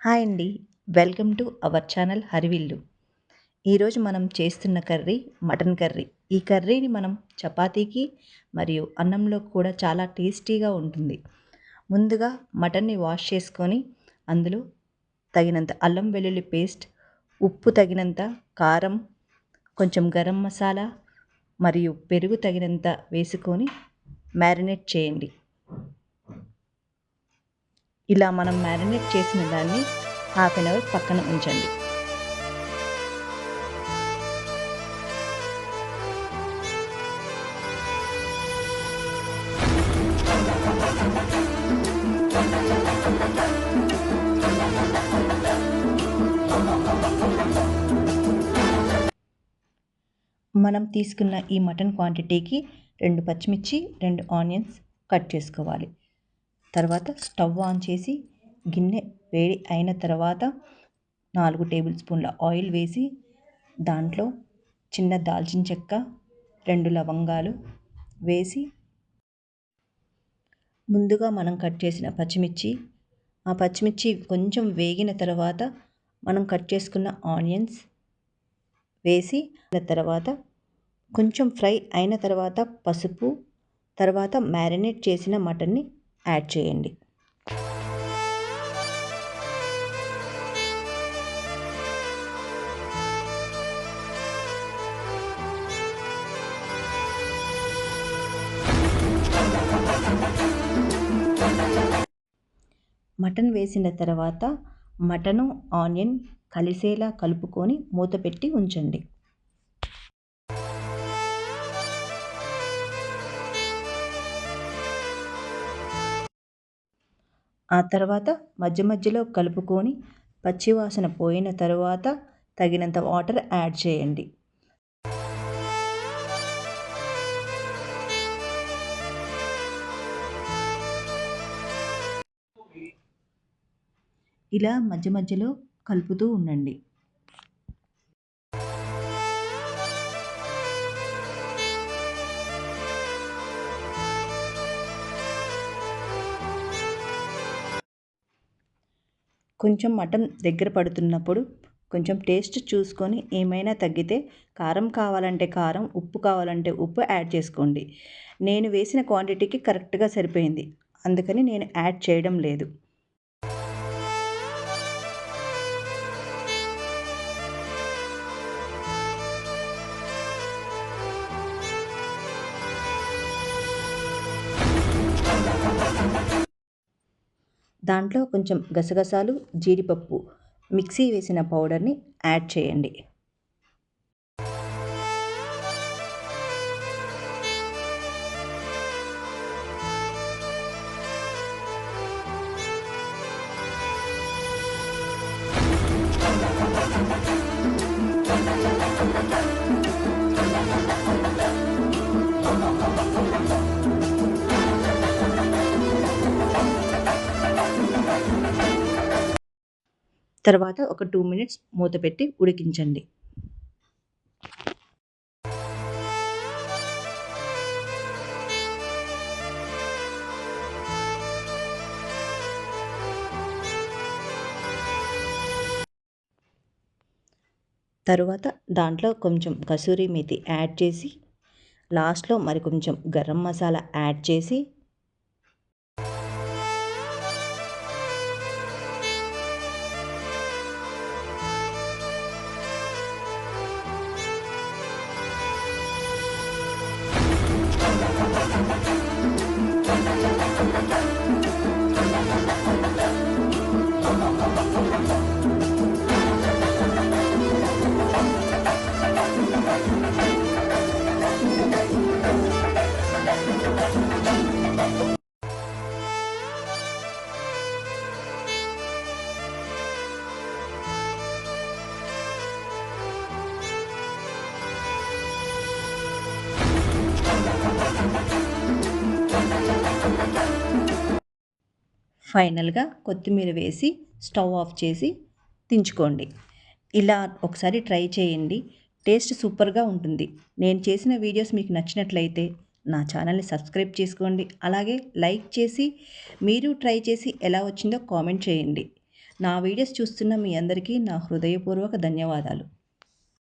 Hi అండి. Welcome to our channel హరివిల్లు. ఈరోజు మనం చేస్తున్న కర్రీ మటన్ కర్రీ. ఈ కర్రీని మనం చపాతీకి మరియు అన్నంలో కూడా చాలా టేస్టీగా ఉంటుంది. ముందుగా మటన్ని వాష్ చేసుకొని అందులో తగినంత అల్లం వెల్లుల్లి పేస్ట్, ఉప్పు తగినంత, కారం, కొంచెం గరం మసాలా మరియు పెరుగు తగినంత వేసుకొని మ్యారినేట్ చేయండి. ఇలా మనం మ్యారినేట్ చేసిన దాన్ని హాఫ్ అన్ అవర్ పక్కన ఉంచండి. మనం తీసుకున్న ఈ మటన్ క్వాంటిటీకి 2 పచ్చిమిర్చి, 2 ఆనియన్స్ కట్ చేసుకోవాలి. తర్వాత స్టవ్ ఆన్ చేసి గిన్నె వేడి అయిన తర్వాత 4 టేబుల్ స్పూన్ల ఆయిల్ వేసి దాంట్లో చిన్న దాల్చిన చెక్క, 2 లవంగాలు వేసి ముందుగా మనం కట్ చేసిన పచ్చిమిర్చి, ఆ పచ్చిమిర్చి కొంచెం వేగిన తర్వాత మనం కట్ చేసుకున్న ఆనియన్స్ వేసి తర్వాత కొంచెం ఫ్రై అయిన తర్వాత పసుపు, తర్వాత మ్యారినేట్ చేసిన మటన్ని యాడ్ చేయండి. మటన్ వేసిన తర్వాత మటను, ఆనియన్ కలిసేలా కలుపుకొని మూత పెట్టి ఉంచండి. ఆ తర్వాత మధ్య మధ్యలో కలుపుకొని పచ్చివాసన పోయిన తర్వాత తగినంత వాటర్ యాడ్ చేయండి. ఇలా మధ్య మధ్యలో కలుపుతూ ఉండండి. కొంచెం మటన్ దగ్గర పడుతున్నప్పుడు కొంచెం టేస్ట్ చూసుకొని ఏమైనా తగ్గితే కారం కావాలంటే కారం, ఉప్పు కావాలంటే ఉప్పు యాడ్ చేసుకోండి. నేను వేసిన క్వాంటిటీకి కరెక్ట్గా సరిపోయింది, అందుకని నేను యాడ్ చేయడం లేదు. దాంట్లో కొంచెం గసగసాలు, జీడిపప్పు మిక్సీ వేసిన పౌడర్ని యాడ్ చేయండి. తర్వాత ఒక 2 మినిట్స్ మూత పెట్టి ఉడికించండి. తరువాత దాంట్లో కొంచెం కసూరి మేతి యాడ్ చేసి లాస్ట్లో మరి కొంచెం గరం మసాలా యాడ్ చేసి ఫైనల్గా కొత్తిమీర వేసి స్టవ్ ఆఫ్ చేసి దించుకోండి. ఇలా ఒకసారి ట్రై చేయండి, టేస్ట్ సూపర్గా ఉంటుంది. నేను చేసిన వీడియోస్ మీకు నచ్చినట్లయితే నా ఛానల్ని సబ్స్క్రైబ్ చేసుకోండి. అలాగే లైక్ చేసి మీరు ట్రై చేసి ఎలా వచ్చిందో కామెంట్ చేయండి. నా వీడియోస్ చూస్తున్న మీ అందరికీ నా హృదయపూర్వక ధన్యవాదాలు.